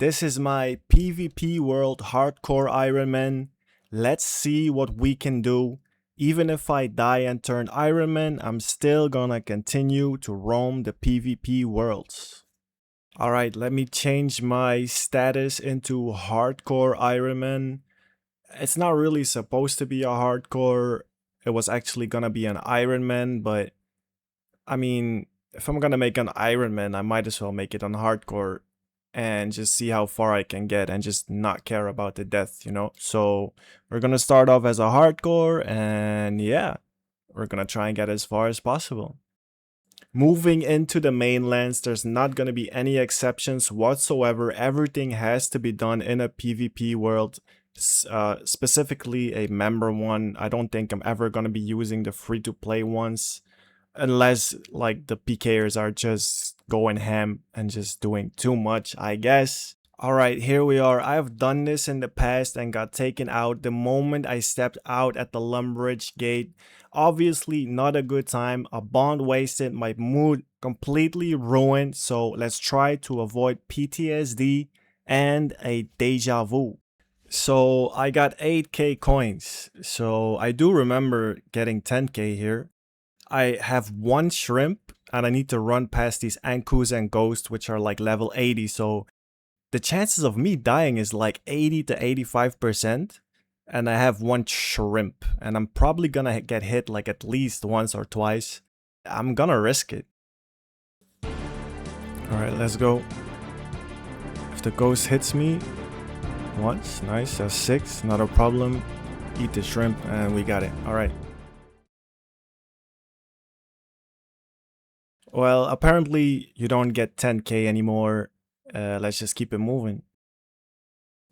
This is my PvP World Hardcore Ironman. Let's see what we can do. Even if I die and turn Ironman, I'm still gonna continue to roam the PvP worlds. Alright, let me change my status into Hardcore Ironman. It's not really supposed to be a hardcore. It was actually gonna be an Ironman, but I mean, if I'm gonna make an Ironman, I might as well make it on hardcore and just see how far I can get and just not care about the death, you know? So we're gonna start off as a hardcore and yeah, we're gonna try and get as far as possible. Moving into the mainlands, there's not gonna be any exceptions whatsoever. Everything has to be done in a PvP world, specifically a member one. I don't think I'm ever gonna be using the free-to-play ones. Unless like the PKers are just going ham and just doing too much, I guess. Alright, here we are. I've done this in the past and got taken out the moment I stepped out at the Lumbridge gate. Obviously not a good time, a bond wasted, my mood completely ruined, so let's try to avoid PTSD and a deja vu. So I got 8k coins, so I do remember getting 10k here. I have one shrimp and I need to run past these Ankus and Ghosts, which are like level 80. So the chances of me dying is like 80 to 85%. And I have one shrimp and I'm probably gonna get hit like at least once or twice. I'm gonna risk it. Alright, let's go. If the Ghost hits me once, nice, that's 6, not a problem. Eat the shrimp and we got it. Alright. Well, apparently you don't get 10k anymore. Let's just keep it moving.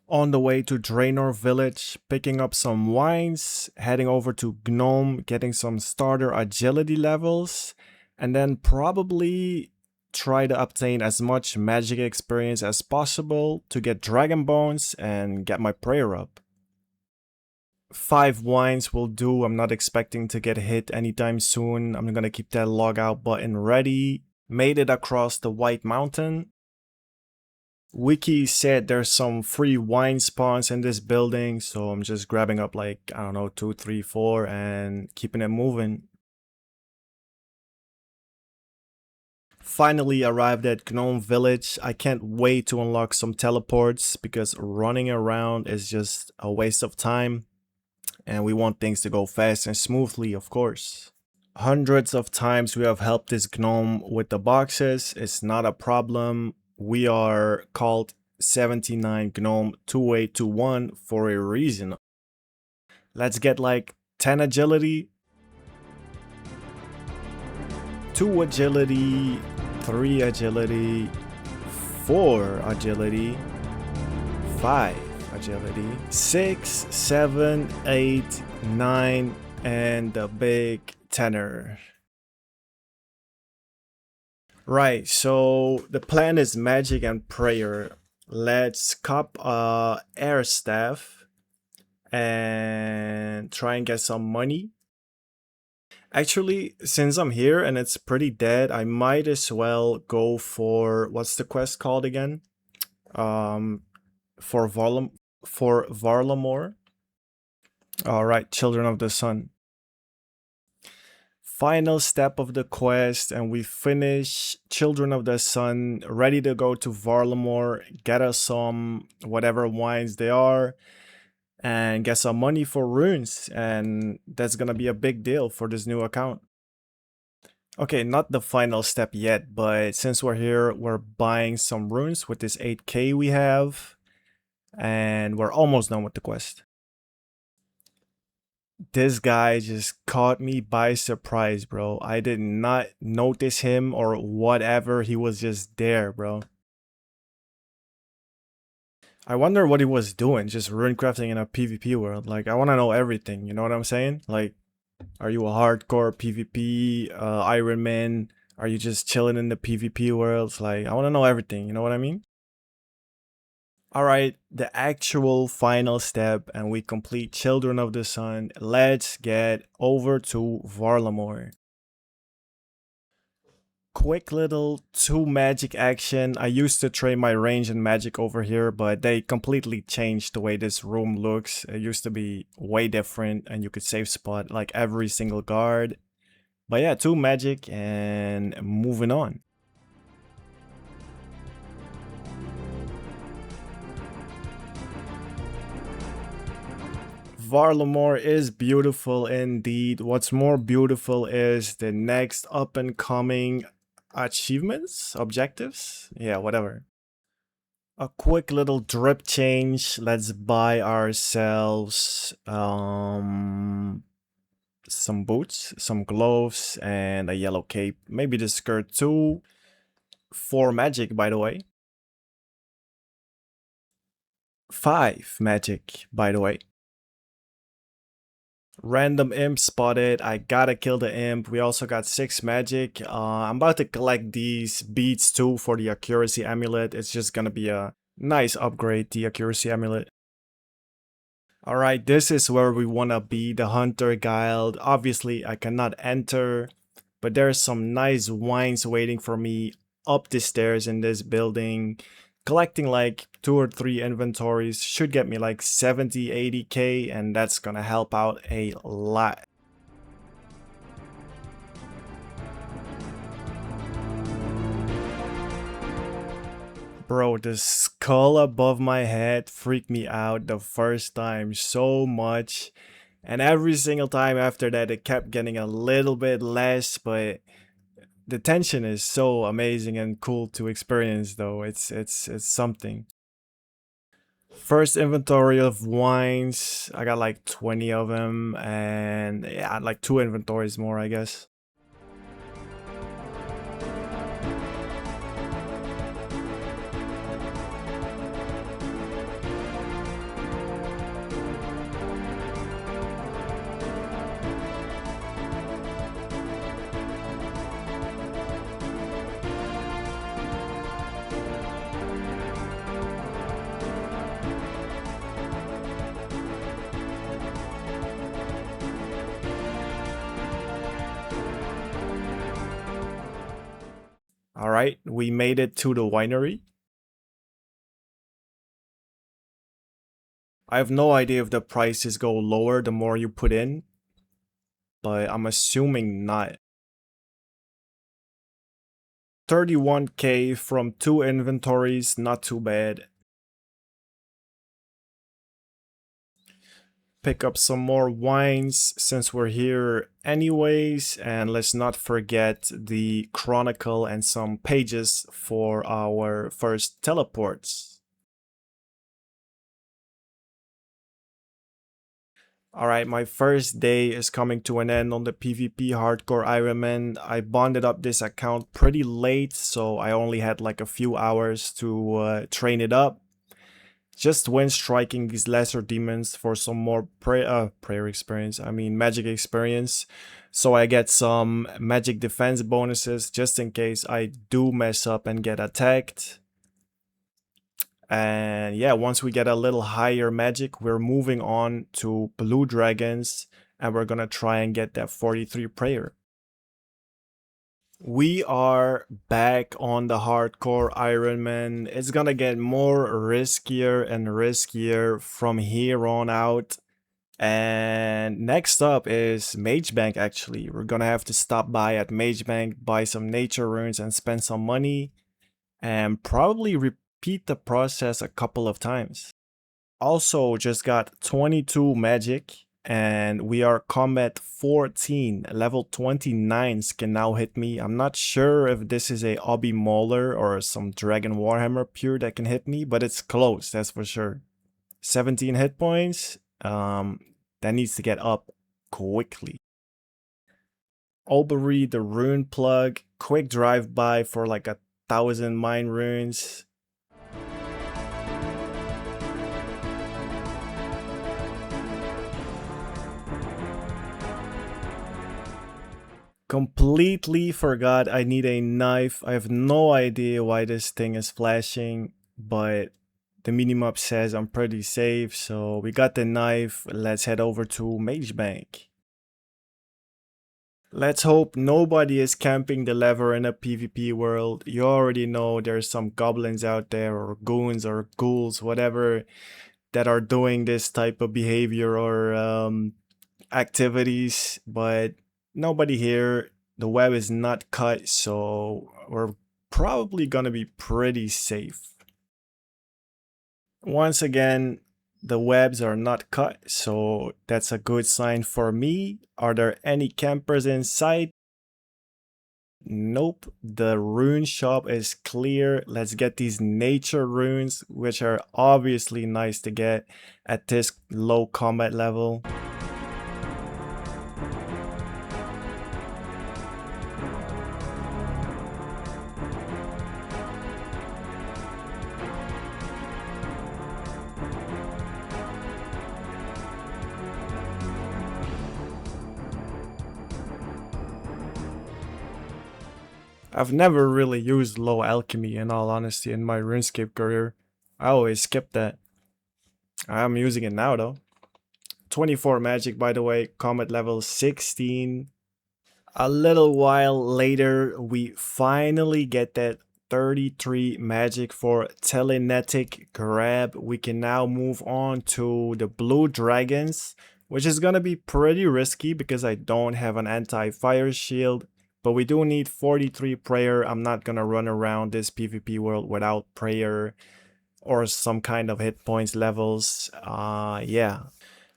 On the way to Draenor Village, picking up some wines, heading over to Gnome, getting some starter agility levels, and then probably try to obtain as much magic experience as possible to get dragon bones and get my prayer up. 5 wines will do. I'm not expecting to get hit anytime soon. I'm gonna keep that log out button ready. Made it across the White Mountain. Wiki said there's some free wine spawns in this building, so I'm just grabbing up like, I don't know, 2, 3, 4 and keeping it moving. Finally arrived at Gnome Village. I can't wait to unlock some teleports because running around is just a waste of time. And we want things to go fast and smoothly, of course. Hundreds of times we have helped this gnome with the boxes. It's not a problem. We are called 79 Gnome 2821 for a reason. Let's get like 10 agility, 2 agility, 3 agility, 4 agility, 5 agility, 6, 7, 8, 9, and the big tenor. Right, so the plan is magic and prayer. Let's cop air staff and try and get some money. Actually, since I'm here and it's pretty dead, I might as well go for, what's the quest called again? For Varlamore. Alright, Children of the Sun. Final step of the quest and we finish Children of the Sun, ready to go to Varlamore, get us some whatever wines they are, and get some money for runes, and that's gonna be a big deal for this new account. Okay, not the final step yet, but since we're here, we're buying some runes with this 8k we have. And we're almost done with the quest. This guy just caught me by surprise, bro. I did not notice him or whatever. He was just there, bro. I wonder what he was doing, just runecrafting in a PvP world. Like, I want to know everything, you know what I'm saying? Like, are you a hardcore PvP Ironman? Are you just chilling in the PvP worlds? Like, I want to know everything, you know what I mean? Alright, the actual final step, and we complete Children of the Sun. Let's get over to Varlamore. Quick little 2 magic action. I used to train my range and magic over here, but they completely changed the way this room looks. It used to be way different and you could save spot like every single guard. But yeah, 2 magic and moving on. Varlamore is beautiful indeed. What's more beautiful is the next up and coming achievements, objectives, yeah, whatever. A quick little drip change. Let's buy ourselves some boots, some gloves, and a yellow cape. Maybe the skirt too. 4 magic, by the way. 5 magic, by the way. Random imp spotted. I gotta kill the imp. We also got 6 magic. I'm about to collect these beads too for the accuracy amulet. It's just gonna be a nice upgrade, the accuracy amulet. Alright, this is where we wanna be, the Hunter Guild. Obviously, I cannot enter, but there's some nice wines waiting for me up the stairs in this building. Collecting like 2 or 3 inventories should get me like 70-80k, and that's gonna help out a lot. Bro, the skull above my head freaked me out the first time so much. And every single time after that, it kept getting a little bit less, but the tension is so amazing and cool to experience though. It's something. First inventory of wines. I got like 20 of them, and yeah, like 2 inventories more, I guess. Alright, we made it to the winery. I have no idea if the prices go lower the more you put in, but I'm assuming not. 31k from 2 inventories, not too bad. Pick up some more wines since we're here anyways, and let's not forget the chronicle and some pages for our first teleports. Alright, my first day is coming to an end on the PvP Hardcore Ironman. I bonded up this account pretty late, so I only had like a few hours to train it up. Just when striking these lesser demons for some more prayer experience, magic experience. So I get some magic defense bonuses just in case I do mess up and get attacked. And yeah, once we get a little higher magic, we're moving on to blue dragons, and we're gonna try and get that 43 prayer. We are back on the hardcore Ironman. It's gonna get more riskier and riskier from here on out. And next up is Mage Bank actually. We're gonna have to stop by at Mage Bank, buy some nature runes and spend some money. And probably repeat the process a couple of times. Also just got 22 magic. And we are combat 14, level 29s can now hit me. I'm not sure if this is a Obby Mauler or some Dragon Warhammer pure that can hit me, but it's close, that's for sure. 17 hit points, that needs to get up quickly. Aubrey the Rune Plug, quick drive-by for like 1,000 mine runes. Completely forgot I need a knife. I have no idea why this thing is flashing, but the minimap says I'm pretty safe, so we got the knife. Let's head over to Mage Bank. Let's hope nobody is camping the lever in a PvP world. You already know there's some goblins out there, or goons, or ghouls, whatever, that are doing this type of behavior or activities, but nobody here. The web is not cut, so we're probably gonna be pretty safe. Once again, the webs are not cut, so that's a good sign for me. Are there any campers inside? Nope, the rune shop is clear. Let's get these nature runes, which are obviously nice to get at this low combat level. I've never really used low alchemy in all honesty in my RuneScape career. I always skip that. I'm using it now though. 24 magic, by the way, combat level 16. A little while later, we finally get that 33 magic for telenetic grab. We can now move on to the blue dragons, which is gonna be pretty risky because I don't have an anti-fire shield. But we do need 43 prayer. I'm not gonna run around this PvP world without prayer or some kind of hit points levels. Yeah.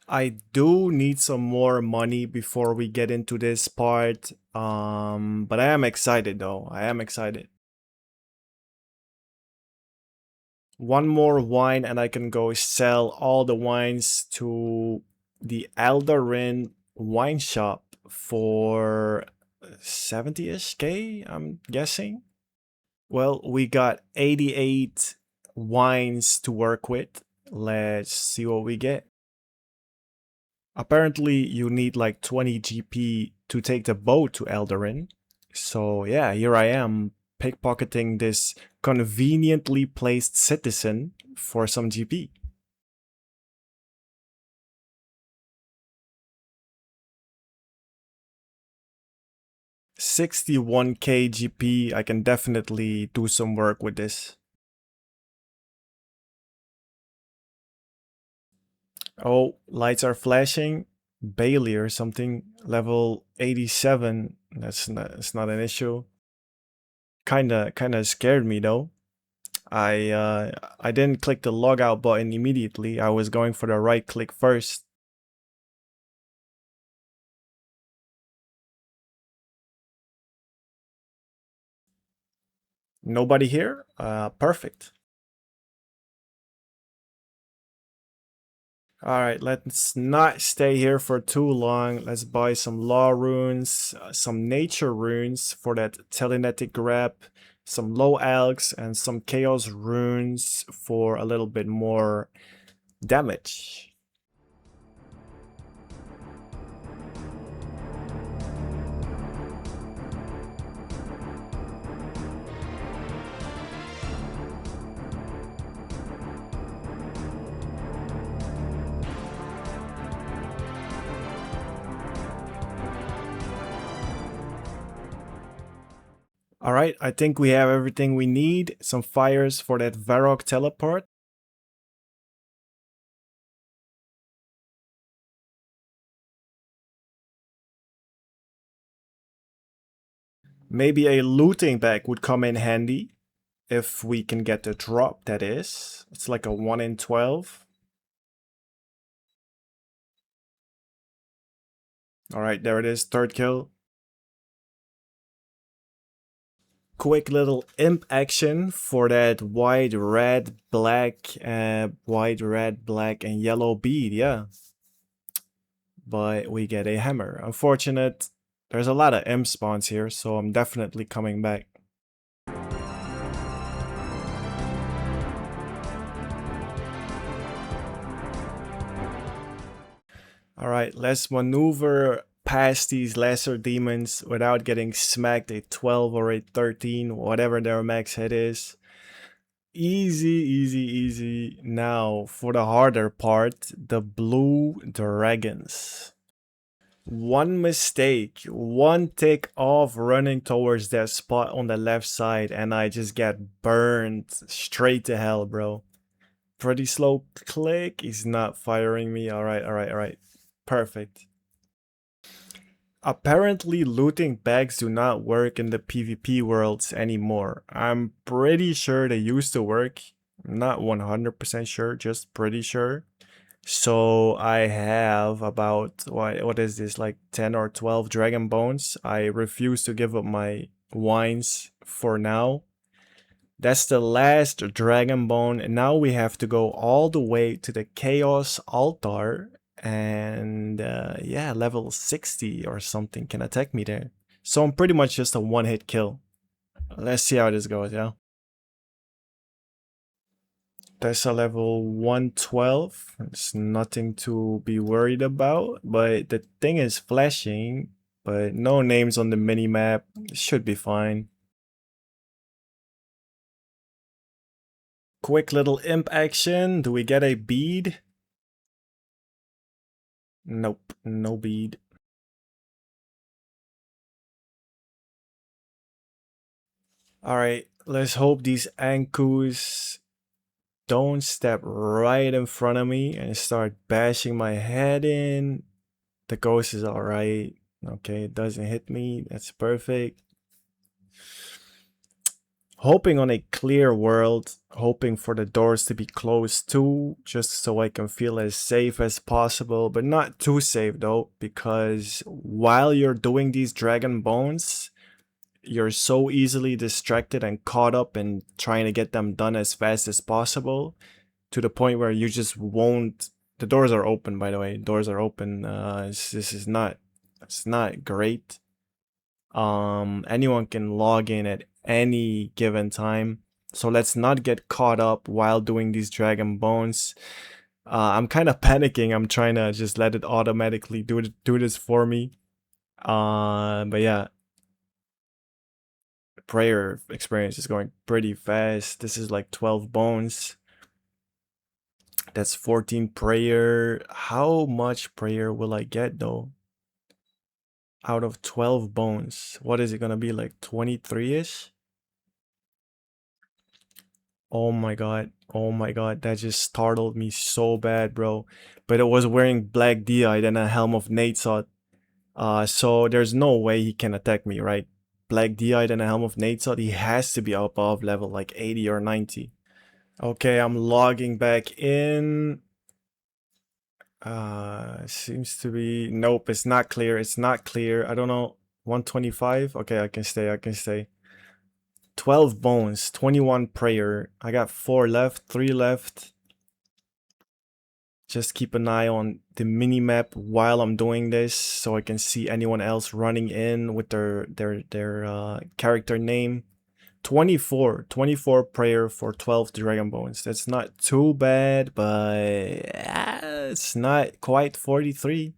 I do need some more money before we get into this part. But I am excited though. I am excited. One more wine and I can go sell all the wines to the Eldarin wine shop for 70-ish K, I'm guessing. Well, we got 88 wines to work with. Let's see what we get. Apparently, you need like 20 GP to take the boat to Eldarin. So yeah, here I am pickpocketing this conveniently placed citizen for some GP. 61k GP, I can definitely do some work with this. Oh, lights are flashing. Bailey or something, level 87. That's not an issue. Kinda scared me though. I didn't click the logout button immediately. I was going for the right click first. Nobody here? Perfect. Alright, let's not stay here for too long. Let's buy some law runes, some nature runes for that telenetic grab, some low algs, and some chaos runes for a little bit more damage. Alright, I think we have everything we need. Some fires for that Varrock teleport. Maybe a looting bag would come in handy. If we can get the drop, that is. It's like a 1 in 12. Alright, there it is, third kill. Quick little imp action for that white, red, black, and yellow bead, yeah. But we get a hammer. Unfortunate, there's a lot of imp spawns here, so I'm definitely coming back. Alright, let's maneuver past these lesser demons without getting smacked a 12 or a 13, whatever their max hit is. Easy, easy, easy. Now, for the harder part, the blue dragons. One mistake, one tick off running towards that spot on the left side, and I just get burned straight to hell, bro. Pretty slow click. He's not firing me. All right, all right, all right. Perfect. Apparently, looting bags do not work in the PvP worlds anymore. I'm pretty sure they used to work. Not 100% sure, just pretty sure. So I have about, what is this, like 10 or 12 dragon bones. I refuse to give up my wines for now. That's the last dragon bone, and now we have to go all the way to the chaos altar, and yeah, level 60 or something can attack me there. So I'm pretty much just a one-hit kill. Let's see how this goes, yeah. That's a level 112. It's nothing to be worried about, but the thing is flashing, but no names on the mini-map. Should be fine. Quick little imp action. Do we get a bead? Nope, no bead. Alright, let's hope these Ankus don't step right in front of me and start bashing my head in. The ghost is alright. Okay, it doesn't hit me. That's perfect. Hoping on a clear world, hoping for the doors to be closed too, just so I can feel as safe as possible, but not too safe though, because while you're doing these dragon bones, you're so easily distracted and caught up in trying to get them done as fast as possible, to the point where you just won't. The doors are open, by the way. Doors are open. This is not. It's not great. Anyone can log in at any given time. So let's not get caught up while doing these dragon bones. I'm kind of panicking. I'm trying to just let it automatically do this for me. But yeah, prayer experience is going pretty fast. This is like 12 bones. That's 14 prayer. How much prayer will I get though? Out of 12 bones. What is it gonna be, like 23-ish? Oh my god. Oh my god. That just startled me so bad, bro. But it was wearing black Deide and a helm of Natesot. So there's no way he can attack me, right? Black Deide and a helm of Natesot, he has to be above level like 80 or 90. Okay, I'm logging back in. Seems to be, nope, it's not clear. It's not clear. I don't know. 125. Okay, I can stay. I can stay. 12 bones, 21 prayer. I got 4 left, 3 left. Just keep an eye on the mini map while I'm doing this, so I can see anyone else running in with their character name. 24 prayer for 12 dragon bones. That's not too bad, but it's not quite 43.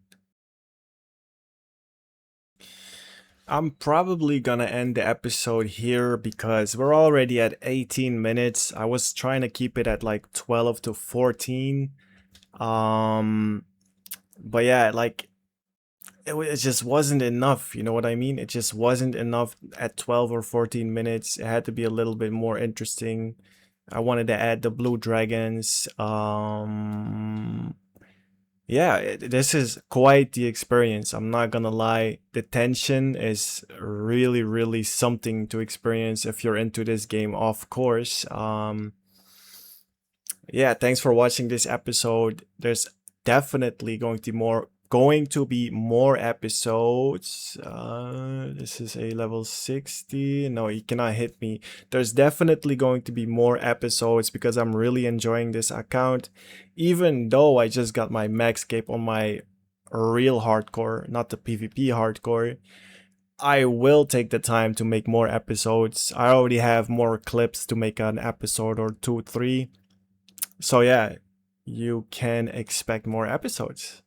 I'm probably gonna end the episode here because we're already at 18 minutes. I was trying to keep it at like 12 to 14. But yeah, like it just wasn't enough, you know what I mean? It just wasn't enough at 12 or 14 minutes. It had to be a little bit more interesting. I wanted to add the blue dragons. Yeah, this is quite the experience. I'm not gonna lie. The tension is really, really something to experience if you're into this game, of course. Yeah, thanks for watching this episode. There's definitely going to be more episodes. This is a level 60. No, he cannot hit me. There's definitely going to be more episodes because I'm really enjoying this account, even though I just got my max cape on my real hardcore, not the PvP hardcore. I will take the time to make more episodes. I already have more clips to make an episode or 2, 3. So yeah, you can expect more episodes.